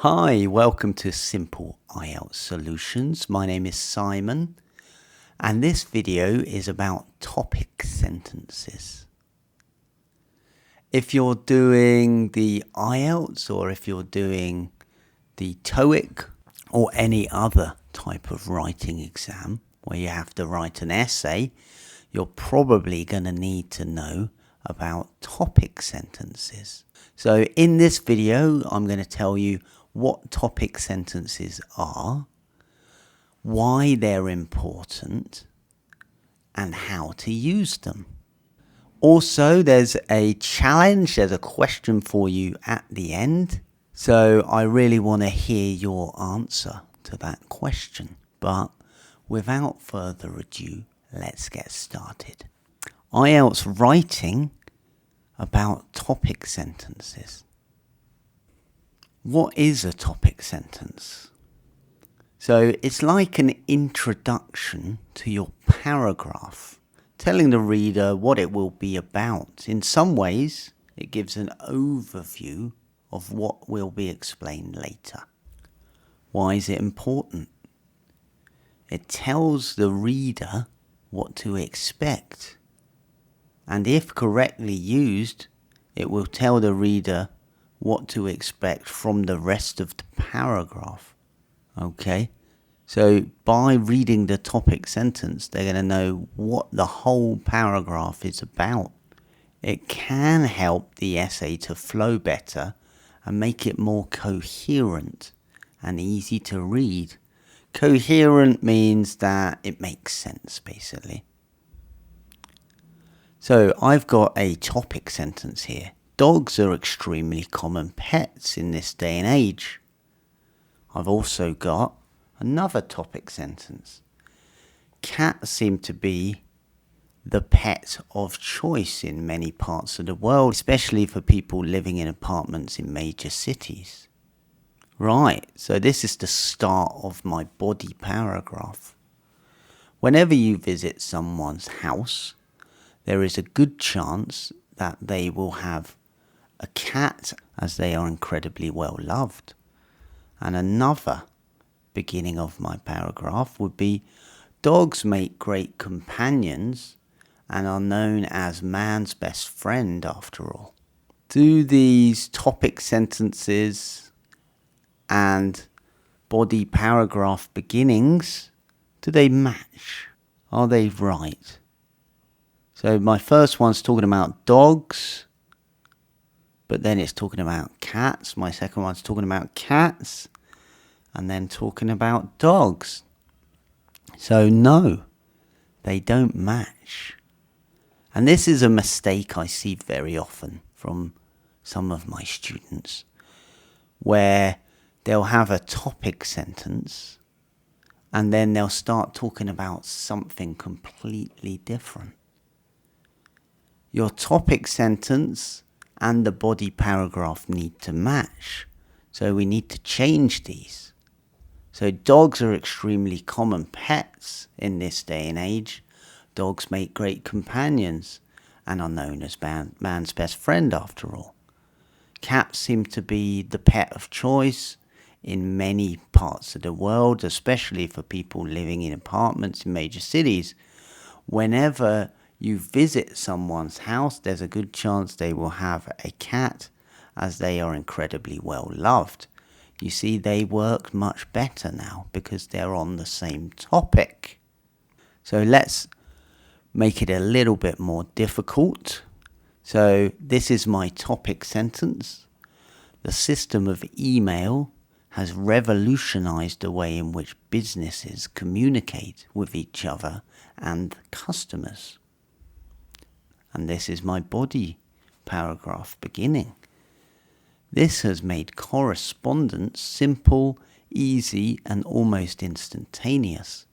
Hi, welcome to Simple IELTS Solutions. My name is Simon, and this video is about topic sentences. If you're doing the IELTS or if you're doing the TOIC or any other type of writing exam where you have to write an essay, you're probably going to need to know about topic sentences. So in this video, I'm going to tell you what topic sentences are, why they're important, and how to use them. Also, there's a challenge, there's a question for you at the end. So I really want to hear your answer to that question. But without further ado, let's get started. IELTS writing about topic sentences. What is a topic sentence? So it's like an introduction to your paragraph, telling the reader what it will be about. In some ways, it gives an overview of what will be explained later. Why is it important? It tells the reader what to expect. And if correctly used, it will tell the reader what to expect from the rest of the paragraph. Okay, so by reading the topic sentence, they're going to know what the whole paragraph is about. It can help the essay to flow better and make it more coherent and easy to read. Coherent means that it makes sense, basically. So I've got a topic sentence here. Dogs are extremely common pets in this day and age. I've also got another topic sentence. Cats seem to be the pet of choice in many parts of the world, especially for people living in apartments in major cities. Right, so this is the start of my body paragraph. Whenever you visit someone's house, there is a good chance that they will have a cat, as they are incredibly well loved. And another beginning of my paragraph would be, dogs make great companions and are known as man's best friend after all. Do these topic sentences and body paragraph beginnings, do they match? Are they right? So my first one's talking about dogs, but then it's talking about cats. My second one's talking about cats, and then talking about dogs. So no, they don't match. And this is a mistake I see very often from some of my students, where they'll have a topic sentence and then they'll start talking about something completely different. Your topic sentence and the body paragraph need to match. So we need to change these. So dogs are extremely common pets in this day and age. Dogs make great companions and are known as man's best friend after all. Cats seem to be the pet of choice in many parts of the world, especially for people living in apartments in major cities. Whenever you visit someone's house, there's a good chance they will have a cat, as they are incredibly well loved. You see, they work much better now because they're on the same topic. So let's make it a little bit more difficult. So this is my topic sentence. The system of email has revolutionized the way in which businesses communicate with each other and customers. And this is my body paragraph beginning. This has made correspondence simple, easy, and almost instantaneous,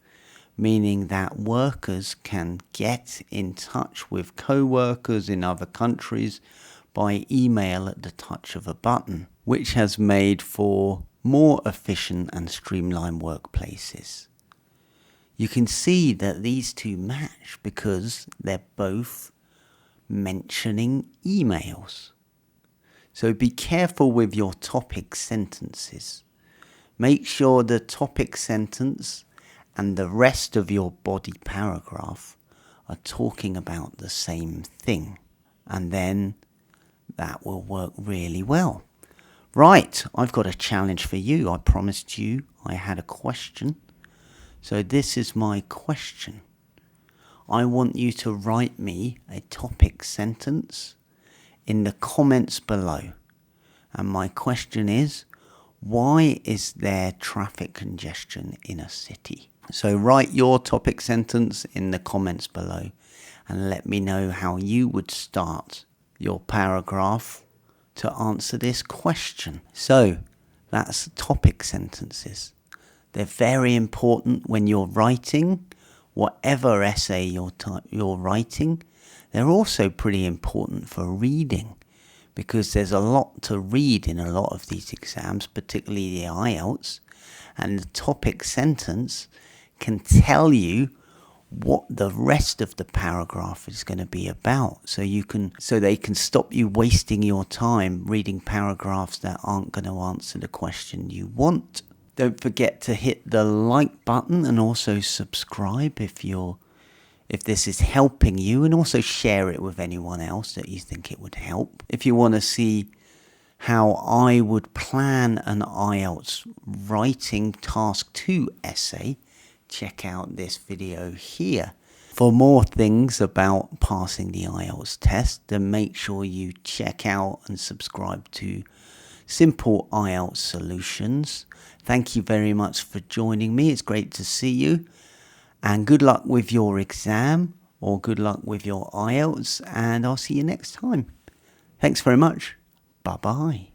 meaning that workers can get in touch with co-workers in other countries by email at the touch of a button, which has made for more efficient and streamlined workplaces. You can see that these two match because they're both mentioning emails. So be careful with your topic sentences. Make sure the topic sentence and the rest of your body paragraph are talking about the same thing. And then that will work really well. Right, I've got a challenge for you. I promised you I had a question. So this is my question. I want you to write me a topic sentence in the comments below. And my question is, why is there traffic congestion in a city? So write your topic sentence in the comments below and let me know how you would start your paragraph to answer this question. So that's topic sentences. They're very important when you're writing, whatever essay you're writing. They're also pretty important for reading, because there's a lot to read in a lot of these exams, particularly the IELTS, and the topic sentence can tell you what the rest of the paragraph is going to be about. So they can stop you wasting your time reading paragraphs that aren't going to answer the question you want. Don't forget to hit the like button and also subscribe if this is helping you, and also share it with anyone else that you think it would help. If you want to see how I would plan an IELTS writing task 2 essay, check out this video here. For more things about passing the IELTS test, then make sure you check out and subscribe to Simple IELTS Solutions. Thank you very much for joining me. It's great to see you. And good luck with your exam, or good luck with your IELTS, and I'll see you next time. Thanks very much. Bye-bye.